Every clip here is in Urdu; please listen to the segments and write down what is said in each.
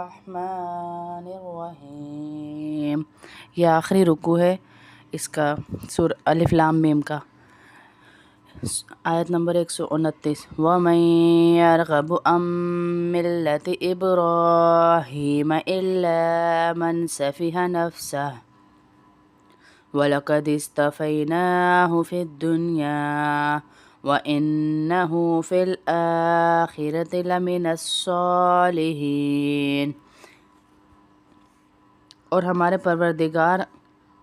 الرحمن الرحیم۔ یہ آخری رکوع ہے اس کا سورہ الف لام میم کا، آیت نمبر 129۔ وَمَن يَرْغَبُ عَن مِّلَّةِ إِبْرَاهِيمَ إِلَّا مَن سَفِهَ نَفْسَهُ وَلَقَدِ اصْطَفَيْنَاهُ فِي الدُّنْيَا وَإِنَّهُ فِي الْآخِرَةِ لَمِنَ الصَّالِحِينَ۔ اور ہمارے پروردگار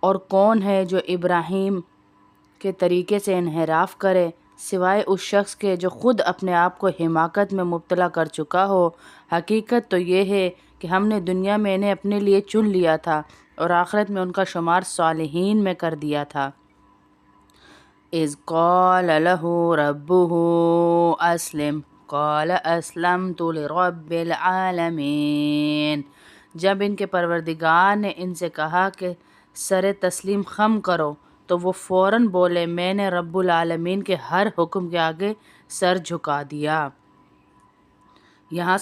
اور کون ہے جو ابراہیم کے طریقے سے انحراف کرے سوائے اس شخص کے جو خود اپنے آپ کو حماقت میں مبتلا کر چکا ہو۔ حقیقت تو یہ ہے کہ ہم نے دنیا میں انہیں اپنے لیے چن لیا تھا اور آخرت میں ان کا شمار صالحین میں کر دیا تھا۔ اذ قال له ربه اسلم قال اسلمت لرب العالمین۔ جب ان کے پروردگار نے ان سے کہا کہ سر تسلیم خم کرو تو وہ فوراً بولے میں نے رب العالمین کے ہر حکم کے آگے سر جھکا دیا۔ یہاں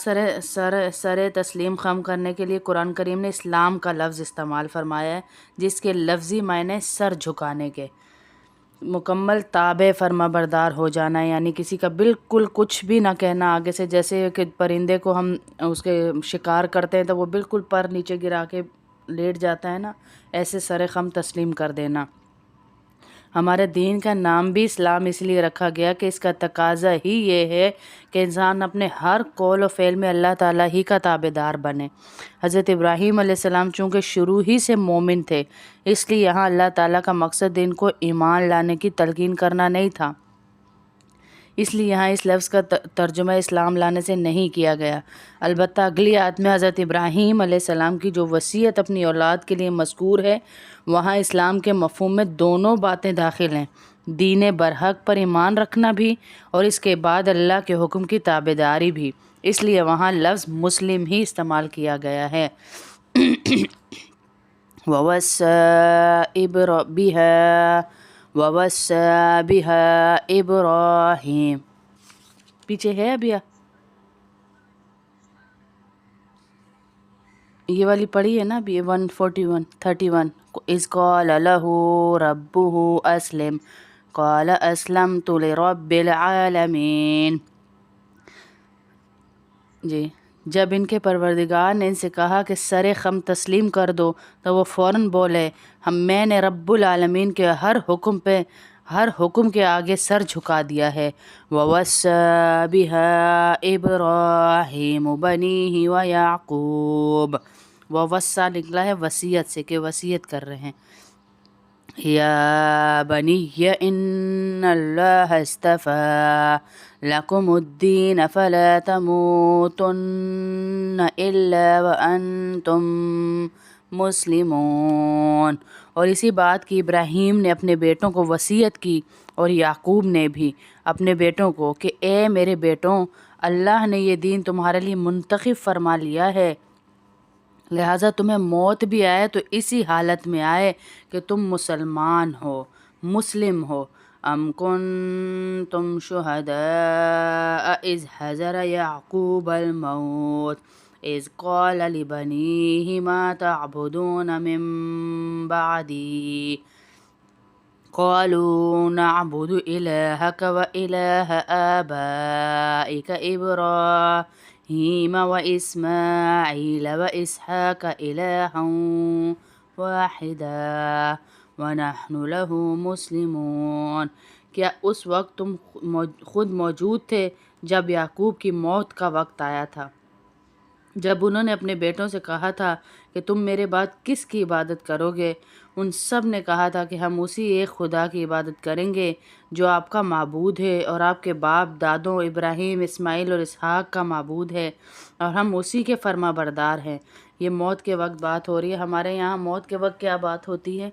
سر تسلیم خم کرنے کے لیے قرآن کریم نے اسلام کا لفظ استعمال فرمایا ہے، جس کے لفظی معنی سر جھکانے کے مکمل تابع فرما بردار ہو جانا ہے، یعنی کسی کا بالکل کچھ بھی نہ کہنا آگے سے۔ جیسے کہ پرندے کو ہم اس کے شکار کرتے ہیں تو وہ بالکل پر نیچے گرا کے لیٹ جاتا ہے نا، ایسے سر خم تسلیم کر دینا۔ ہمارے دین کا نام بھی اسلام اس لیے رکھا گیا کہ اس کا تقاضا ہی یہ ہے کہ انسان اپنے ہر قول و فعل میں اللہ تعالیٰ ہی کا تابعدار بنے۔ حضرت ابراہیم علیہ السلام چونکہ شروع ہی سے مومن تھے، اس لیے یہاں اللہ تعالیٰ کا مقصد ان کو ایمان لانے کی تلقین کرنا نہیں تھا، اس لیے یہاں اس لفظ کا ترجمہ اسلام لانے سے نہیں کیا گیا۔ البتہ اگلی آیت میں حضرت ابراہیم علیہ السلام کی جو وصیت اپنی اولاد کے لیے مذکور ہے، وہاں اسلام کے مفہوم میں دونوں باتیں داخل ہیں، دین برحق پر ایمان رکھنا بھی اور اس کے بعد اللہ کے حکم کی تابعداری بھی، اس لیے وہاں لفظ مسلم ہی استعمال کیا گیا ہے۔ وَوَصَّى بِهَا إِبْرَاهِيمُ۔ پیچھے ہے ابھی یہ والی پڑھی ہے نا ابھی 141 اذ قال له ربه اسلم قال اسلمت لرب العالمین۔ جی، جب ان کے پروردگار نے ان سے کہا کہ سر خم تسلیم کر دو تو وہ فوراً بولے میں نے رب العالمین کے ہر حکم کے آگے سر جھکا دیا ہے۔ وَوَصَّى بِهَا إِبْرَاهِيمُ بَنِيهِ وَيَعْقُوبُ۔ وَوَصَّى نکلا ہے وصیت سے کہ وصیت کر رہے ہیں۔ یا بنی ان اللہ اصطفى لکم الدین فلا تموتن الا وانتم مسلمون۔ اور اسی بات کی ابراہیم نے اپنے بیٹوں کو وصیت کی اور یعقوب نے بھی اپنے بیٹوں کو کہ اے میرے بیٹوں، اللہ نے یہ دین تمہارے لیے منتخب فرما لیا ہے، لہٰذا تمہیں موت بھی آئے تو اسی حالت میں آئے کہ تم مسلمان ہو، مسلم ہو۔ ام کنتم شہداء اذ حضر یعقوب الموت اذ قال لبنیہ ما تعبدون من بعدی قالوا نعبد الہک وإلہ آبائک ابراہیم وإسماعیل وإسحاق إلہا واحدا ونحن له مسلمون۔ کیا اس وقت تم خود موجود تھے جب یعقوب کی موت کا وقت آیا تھا، جب انہوں نے اپنے بیٹوں سے کہا تھا کہ تم میرے بعد کس کی عبادت کرو گے؟ ان سب نے کہا تھا کہ ہم اسی ایک خدا کی عبادت کریں گے جو آپ کا معبود ہے اور آپ کے باپ دادوں ابراہیم، اسماعیل اور اسحاق کا معبود ہے، اور ہم اسی کے فرما بردار ہیں۔ یہ موت کے وقت بات ہو رہی ہے۔ ہمارے یہاں موت کے وقت کیا بات ہوتی ہے؟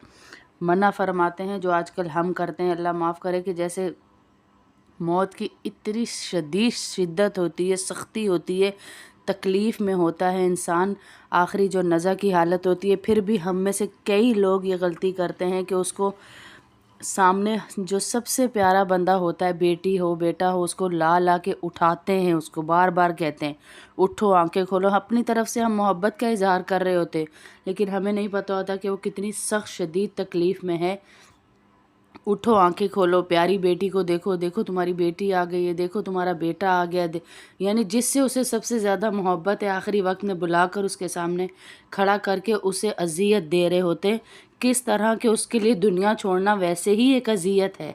منع فرماتے ہیں جو آج کل ہم کرتے ہیں، اللہ معاف کرے، کہ جیسے موت کی اتنی شدید شدت ہوتی ہے، سختی ہوتی ہے، تکلیف میں ہوتا ہے انسان، آخری جو نزع کی حالت ہوتی ہے، پھر بھی ہم میں سے کئی لوگ یہ غلطی کرتے ہیں کہ اس کو سامنے جو سب سے پیارا بندہ ہوتا ہے، بیٹی ہو بیٹا ہو، اس کو لا لا کے اٹھاتے ہیں، اس کو بار بار کہتے ہیں اٹھو آنکھیں کھولو. اپنی طرف سے ہم محبت کا اظہار کر رہے ہوتے، لیکن ہمیں نہیں پتہ ہوتا کہ وہ کتنی سخت شدید تکلیف میں ہے. اٹھو آنکھیں کھولو، پیاری بیٹی کو دیکھو، دیکھو تمہاری بیٹی آ گئی ہے، دیکھو تمہارا بیٹا آ گیا. یعنی جس سے اسے سب سے زیادہ محبت ہے، آخری وقت میں بلا کر اس کے سامنے کھڑا کر کے اسے اذیت دے رہے ہوتے. کس طرح کہ اس کے لیے دنیا چھوڑنا ویسے ہی ایک اذیت ہے،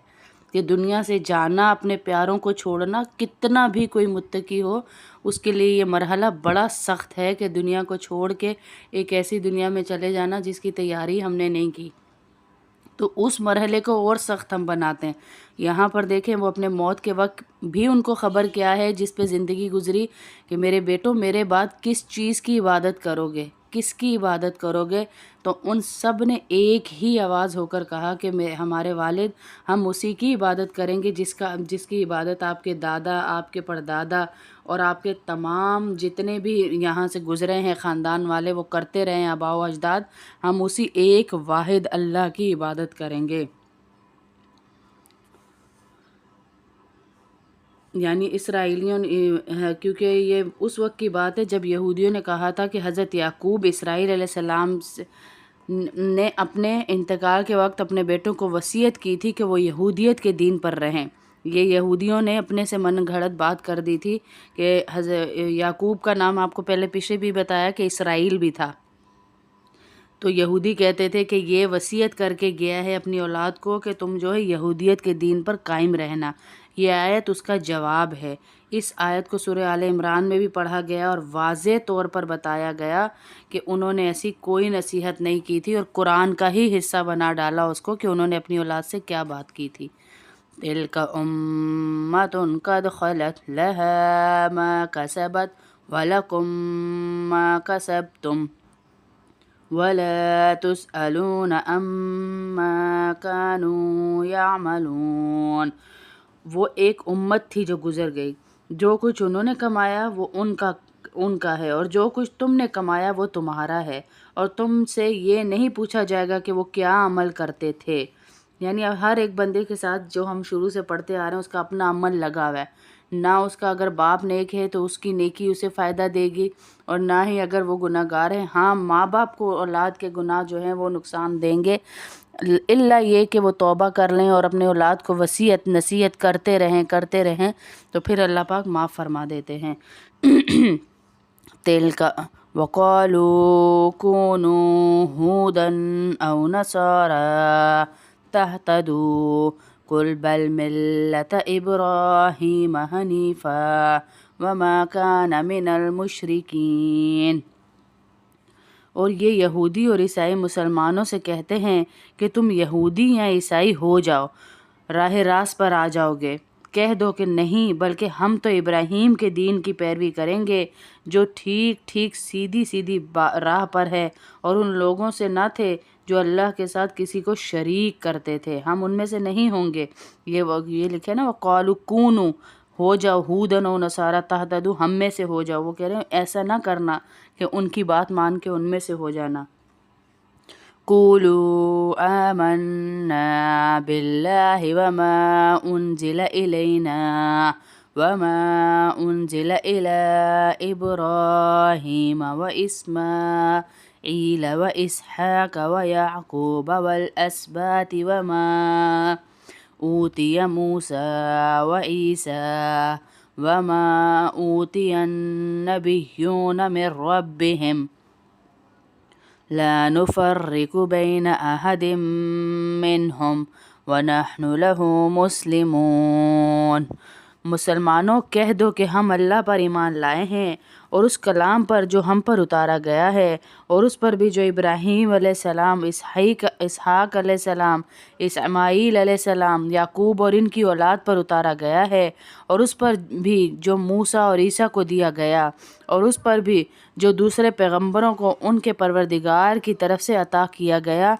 کہ دنیا سے جانا، اپنے پیاروں کو چھوڑنا، کتنا بھی کوئی متقی ہو اس کے لیے یہ مرحلہ بڑا سخت ہے کہ دنیا کو چھوڑ کے ایک ایسی دنیا میں چلے جانا جس کی تیاری ہم نے نہیں کی. تو اس مرحلے کو اور سخت ہم بناتے ہیں. یہاں پر دیکھیں وہ اپنے موت کے وقت بھی ان کو خبر کیا ہے جس پہ زندگی گزری، کہ میرے بیٹوں میرے بعد کس چیز کی عبادت کرو گے، کس کی عبادت کرو گے. تو ان سب نے ایک ہی آواز ہو کر کہا کہ ہمارے والد، ہم اسی کی عبادت کریں گے جس کی عبادت آپ کے دادا، آپ کے پردادا اور آپ کے تمام جتنے بھی یہاں سے گزرے ہیں خاندان والے وہ کرتے رہے ہیں، آباء و اجداد. ہم اسی ایک واحد اللہ کی عبادت کریں گے. یعنی اسرائیلیوں کیونکہ یہ اس وقت کی بات ہے جب یہودیوں نے کہا تھا کہ حضرت یعقوب اسرائیل علیہ السلام نے اپنے انتقال کے وقت اپنے بیٹوں کو وصیت کی تھی کہ وہ یہودیت کے دین پر رہیں. یہ یہودیوں نے اپنے سے من گھڑت بات کر دی تھی کہ حضرت یعقوب کا نام آپ کو پہلے پیچھے بھی بتایا کہ اسرائیل بھی تھا. تو یہودی کہتے تھے کہ یہ وصیت کر کے گیا ہے اپنی اولاد کو کہ تم جو ہے یہودیت کے دین پر قائم رہنا. یہ آیت اس کا جواب ہے. اس آیت کو سورہ آل عمران میں بھی پڑھا گیا اور واضح طور پر بتایا گیا کہ انہوں نے ایسی کوئی نصیحت نہیں کی تھی، اور قرآن کا ہی حصہ بنا ڈالا اس کو کہ انہوں نے اپنی اولاد سے کیا بات کی تھی. تِلْکَ أُمَّةٌ قَدْ خَلَتْ لَهَا مَا كَسَبَتْ وَلَكُمْ مَا كَسَبْتُمْ وَلَا تُسْأَلُونَ عَمَّا كَانُوا يَعْمَلُونَ. وہ ایک امت تھی جو گزر گئی، جو کچھ انہوں نے کمایا وہ ان کا ہے، اور جو کچھ تم نے کمایا وہ تمہارا ہے، اور تم سے یہ نہیں پوچھا جائے گا کہ وہ کیا عمل کرتے تھے. یعنی ہر ایک بندے کے ساتھ جو ہم شروع سے پڑھتے آ رہے ہیں اس کا اپنا عمل لگا ہوا ہے. نہ اس کا اگر باپ نیک ہے تو اس کی نیکی اسے فائدہ دے گی، اور نہ ہی اگر وہ گناہ گار ہیں. ہاں ماں باپ کو اولاد کے گناہ جو ہیں وہ نقصان دیں گے، الا یہ کہ وہ توبہ کر لیں اور اپنے اولاد کو وصیت نصیحت کرتے رہیں تو پھر اللہ پاک معاف فرما دیتے ہیں. تِلْکَ وَقَالُوا كُونُوا هُودًا أَوْ نَصَارَىٰ تَهْتَدُوا قُلْ بَلْ مِلَّةَ إِبْرَاهِيمَ حَنِيفًا وَمَا كَانَ مِنَ الْمُشْرِكِينَ. اور یہ یہودی اور عیسائی مسلمانوں سے کہتے ہیں کہ تم یہودی یا عیسائی ہو جاؤ، راہ راست پر آ جاؤ گے. کہہ دو کہ نہیں، بلکہ ہم تو ابراہیم کے دین کی پیروی کریں گے جو ٹھیک سیدھی راہ پر ہے، اور ان لوگوں سے نہ تھے جو اللہ کے ساتھ کسی کو شریک کرتے تھے. ہم ان میں سے نہیں ہوں گے. یہ لکھے نا وَقَالُوا كُونُوا، ہو جاؤ ہودن و نصارہ تہتدوا، ہم میں سے ہو جاؤ. وہ کہہ رہے ہیں ایسا نہ کرنا کہ ان کی بات مان کے ان میں سے ہو جانا. قولوا آمنا باللہ وما انزل الینا وما انزل الی ابراہیم واسماعیل واسحاق ویعقوب والاسباط وما اوتی موسیٰ وعیسیٰ وما اوتی النبیون من ربهم لا نفرق بین احد منہم ونحن له مسلمون. مسلمانوں کہہ دو کہ ہم اللہ پر ایمان لائے ہیں اور اس کلام پر جو ہم پر اتارا گیا ہے، اور اس پر بھی جو ابراہیم علیہ السلام، اسحاق علیہ السلام، اسماعیل علیہ السلام، یعقوب اور ان کی اولاد پر اتارا گیا ہے، اور اس پر بھی جو موسیٰ اور عیسیٰ کو دیا گیا، اور اس پر بھی جو دوسرے پیغمبروں کو ان کے پروردگار کی طرف سے عطا کیا گیا.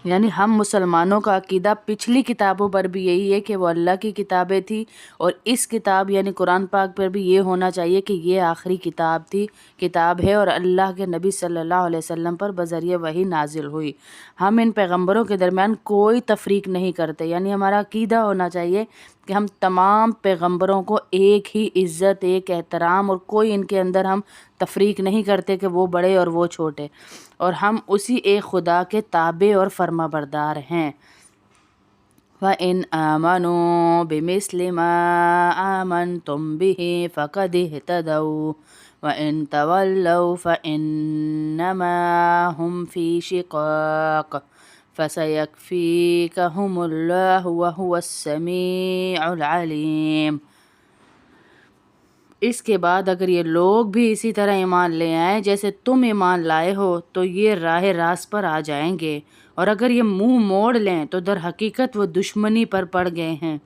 یعنی ہم مسلمانوں کا عقیدہ پچھلی کتابوں پر بھی یہی ہے کہ وہ اللہ کی کتابیں تھی، اور اس کتاب یعنی قرآن پاک پر بھی یہ ہونا چاہیے کہ یہ آخری کتاب ہے اور اللہ کے نبی صلی اللہ علیہ وسلم پر بذریعہ وحی نازل ہوئی۔ ہم ان پیغمبروں کے درمیان کوئی تفریق نہیں کرتے، یعنی ہمارا عقیدہ ہونا چاہیے کہ ہم تمام پیغمبروں کو ایک ہی عزت، ایک احترام، اور کوئی ان کے اندر ہم تفریق نہیں کرتے کہ وہ بڑے اور وہ چھوٹے، اور ہم اسی ایک خدا کے تابع اور فرما بردار ہیں۔ وَإِنْ آمَنُوا بِمِثْلِ مَا آمَنْتُمْ بِهِ فَقَدِ اهْتَدَوْا وَإِنْ تَوَلَّوْا فَإِنَّمَا هُمْ فِي شِقَاقٍ فَسَيَكْفِيكَهُمُ اللَّهُ وَهُوَ السَّمِيعُ الْعَلِيمُ۔ اس کے بعد اگر یہ لوگ بھی اسی طرح ایمان لے آئیں جیسے تم ایمان لائے ہو تو یہ راہ راست پر آ جائیں گے، اور اگر یہ منہ موڑ لیں تو در حقیقت وہ دشمنی پر پڑ گئے ہیں۔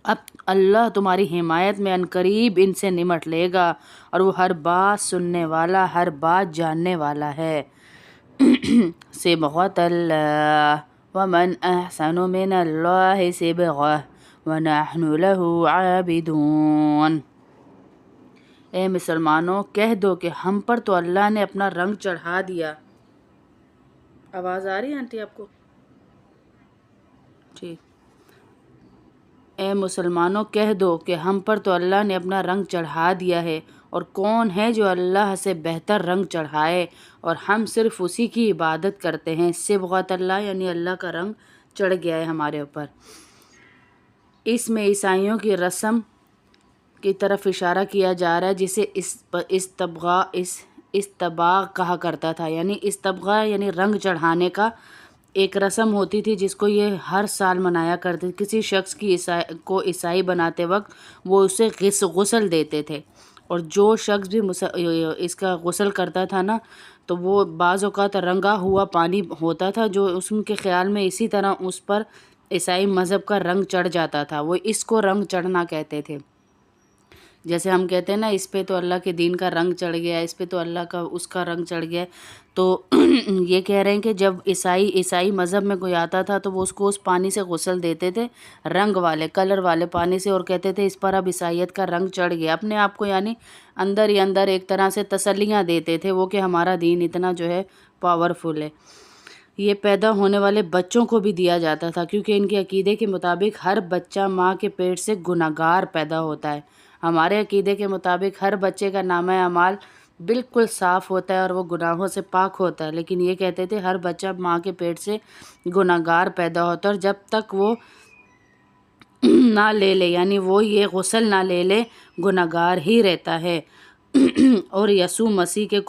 اب اللہ تمہاری حمایت میں عنقریب ان سے نمٹ لے گا، اور وہ ہر بات سننے والا، ہر بات جاننے والا ہے۔ صبغۃ اللہ ومن احسن من اللہ صبغہ ونحن له عابدون۔ اے مسلمانوں، کہہ دو کہ ہم پر تو اللہ نے اپنا رنگ چڑھا دیا۔ آواز آ رہی ہے آنٹی آپ کو؟ ٹھیک۔ اے مسلمانوں، کہہ دو کہ ہم پر تو اللہ نے اپنا رنگ چڑھا دیا ہے، اور کون ہے جو اللہ سے بہتر رنگ چڑھائے، اور ہم صرف اسی کی عبادت کرتے ہیں۔ صبغۃ اللہ یعنی اللہ کا رنگ چڑھ گیا ہے ہمارے اوپر۔ اس میں عیسائیوں کی رسم کی طرف اشارہ کیا جا رہا ہے جسے استباغ کہا کرتا تھا، یعنی استبغاء یعنی رنگ چڑھانے کا ایک رسم ہوتی تھی جس کو یہ ہر سال منایا کرتے۔ کسی شخص کو عیسائی بناتے وقت وہ اسے غسل دیتے تھے، اور جو شخص بھی اس کا غسل کرتا تھا نا تو وہ بعض اوقات رنگا ہوا پانی ہوتا تھا جو ان کے خیال میں اسی طرح اس پر عیسائی مذہب کا رنگ چڑھ جاتا تھا، وہ اس کو رنگ چڑھنا کہتے تھے۔ جیسے ہم کہتے ہیں نا اس پہ تو اللہ کے دین کا رنگ چڑھ گیا ہے، اس پہ تو اللہ کا اس کا رنگ چڑھ گیا ہے، تو یہ کہہ رہے ہیں کہ جب عیسائی مذہب میں کوئی آتا تھا تو وہ اس کو اس پانی سے غسل دیتے تھے، رنگ والے کلر والے پانی سے، اور کہتے تھے اس پر اب عیسائیت کا رنگ چڑھ گیا، اپنے آپ کو یعنی اندر ہی اندر ایک طرح سے تسلیاں دیتے تھے وہ کہ ہمارا دین اتنا جو ہے پاورفل ہے۔ یہ پیدا ہونے والے بچوں کو بھی دیا جاتا تھا، کیونکہ ان کے عقیدے کے مطابق ہر بچہ ماں کے پیٹ سے گنہگار پیدا ہوتا ہے۔ ہمارے عقیدے کے مطابق ہر بچے کا نامہ اعمال بالکل صاف ہوتا ہے اور وہ گناہوں سے پاک ہوتا ہے، لیکن یہ کہتے تھے ہر بچہ ماں کے پیٹ سے گنہگار پیدا ہوتا ہے، اور جب تک وہ نہ لے لے یعنی وہ یہ غسل نہ لے لے گنہگار ہی رہتا ہے، اور یسوع مسیح کے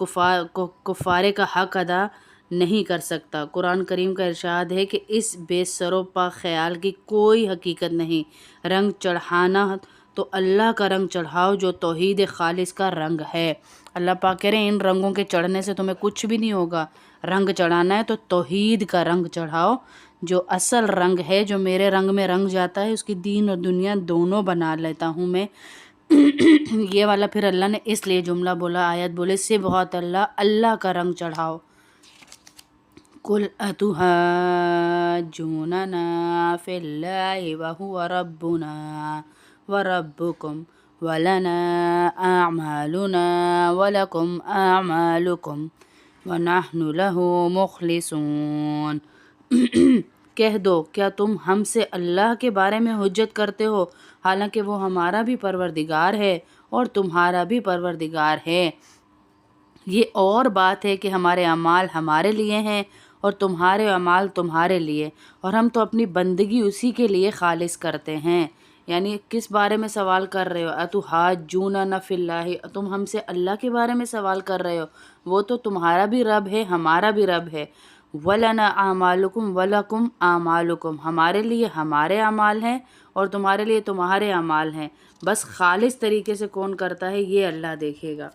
کفارے کا حق ادا نہیں کر سکتا۔ قرآن کریم کا ارشاد ہے کہ اس بے سر و پا خیال کی کوئی حقیقت نہیں۔ رنگ چڑھانا تو اللہ کا رنگ چڑھاؤ جو توحید خالص کا رنگ ہے۔ اللہ پاک کہہ رہے ہیں ان رنگوں کے چڑھنے سے تمہیں کچھ بھی نہیں ہوگا، رنگ چڑھانا ہے تو توحید کا رنگ چڑھاؤ، جو اصل رنگ ہے، جو میرے رنگ میں رنگ جاتا ہے اس کی دین اور دنیا دونوں بنا لیتا ہوں میں۔ یہ والا پھر اللہ نے اس لیے جملہ بولا، آیت بولے صبغۃ اللہ، اللہ کا رنگ چڑھاؤ۔ قُلْ أَتُحَاجُّونَنَا فِي اللَّهِ وَهُوَ رَبُّنَا وَرَبُّكُمْ وَلَنَا أَعْمَالُنَا وَلَكُمْ أَعْمَالُكُمْ وَنَحْنُ لَهُ مُخْلِصُونَ۔ کہہ دو کیا تم ہم سے اللہ کے بارے میں حجت کرتے ہو، حالانکہ وہ ہمارا بھی پروردگار ہے اور تمہارا بھی پروردگار ہے۔ یہ اور بات ہے کہ ہمارے اعمال ہمارے لیے ہیں اور تمہارے اعمال تمہارے لیے، اور ہم تو اپنی بندگی اسی کے لیے خالص کرتے ہیں۔ یعنی کس بارے میں سوال کر رہے ہو؟ اتحاجوننا فی اللہ، تم ہم سے اللہ کے بارے میں سوال کر رہے ہو، وہ تو تمہارا بھی رب ہے ہمارا بھی رب ہے۔ وَلَنَا أَعْمَالُكُمْ وَلَكُمْ أَعْمَالُكُمْ، ہمارے لیے ہمارے اعمال ہیں اور تمہارے لیے تمہارے اعمال ہیں، بس خالص طریقے سے کون کرتا ہے یہ اللہ دیکھے گا۔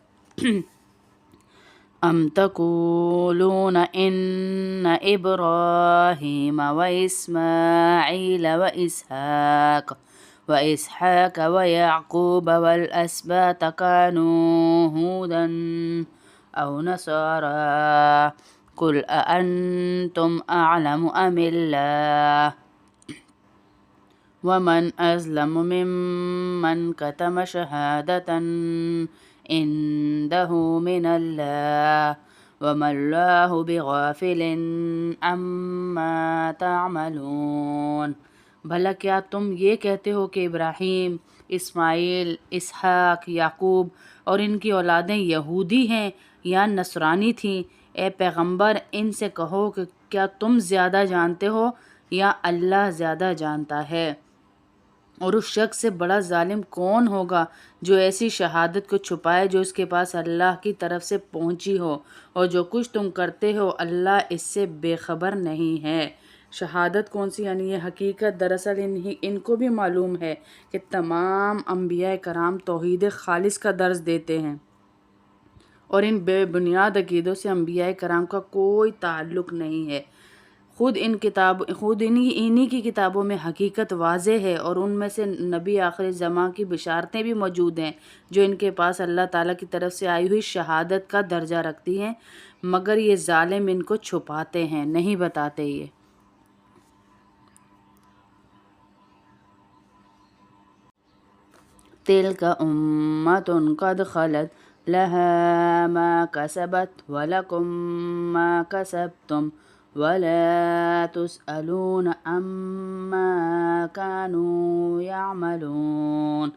ام تقولون ان ابراہیم واسماعیل واسحاق ویعقوب والاسباط كانوا هودا او نصارا قل أأنتم أعلم أم الله ومن أظلم ممن كتم شهادة عنده من الله وما الله بغافل عما تعملون۔ بھلا کیا تم یہ کہتے ہو کہ ابراہیم، اسماعیل، اسحاق، یعقوب اور ان کی اولادیں یہودی ہیں یا نصرانی تھیں؟ اے پیغمبر، ان سے کہو کہ کیا تم زیادہ جانتے ہو یا اللہ زیادہ جانتا ہے؟ اور اس شخص سے بڑا ظالم کون ہوگا جو ایسی شہادت کو چھپائے جو اس کے پاس اللہ کی طرف سے پہنچی ہو، اور جو کچھ تم کرتے ہو اللہ اس سے بے خبر نہیں ہے۔ شہادت کون سی؟ یعنی یہ حقیقت دراصل ان کو بھی معلوم ہے کہ تمام انبیاء کرام توحید خالص کا درس دیتے ہیں، اور ان بے بنیاد عقیدوں سے انبیاء کرام کا کوئی تعلق نہیں ہے۔ خود انہی کی کتابوں میں حقیقت واضح ہے، اور ان میں سے نبی آخر زمان کی بشارتیں بھی موجود ہیں جو ان کے پاس اللہ تعالیٰ کی طرف سے آئی ہوئی شہادت کا درجہ رکھتی ہیں، مگر یہ ظالم ان کو چھپاتے ہیں، نہیں بتاتے یہ۔ تِلْکَ أُمَّةٌ قَدْ خَلَتْ لَهَا مَا كَسَبَتْ وَلَكُم مَّا كَسَبْتُمْ وَلَا تُسْأَلُونَ عَمَّا كَانُوا يَعْمَلُونَ۔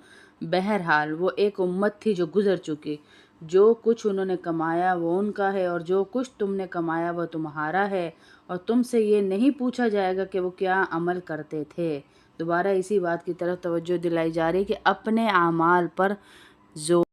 بہرحال وہ ایک امت تھی جو گزر چکی، جو کچھ انہوں نے کمایا وہ ان کا ہے، اور جو کچھ تم نے کمایا وہ تمہارا ہے، اور تم سے یہ نہیں پوچھا جائے گا کہ وہ کیا عمل کرتے تھے۔ دوبارہ اسی بات کی طرف توجہ دلائی جا رہی ہے کہ اپنے اعمال پر زور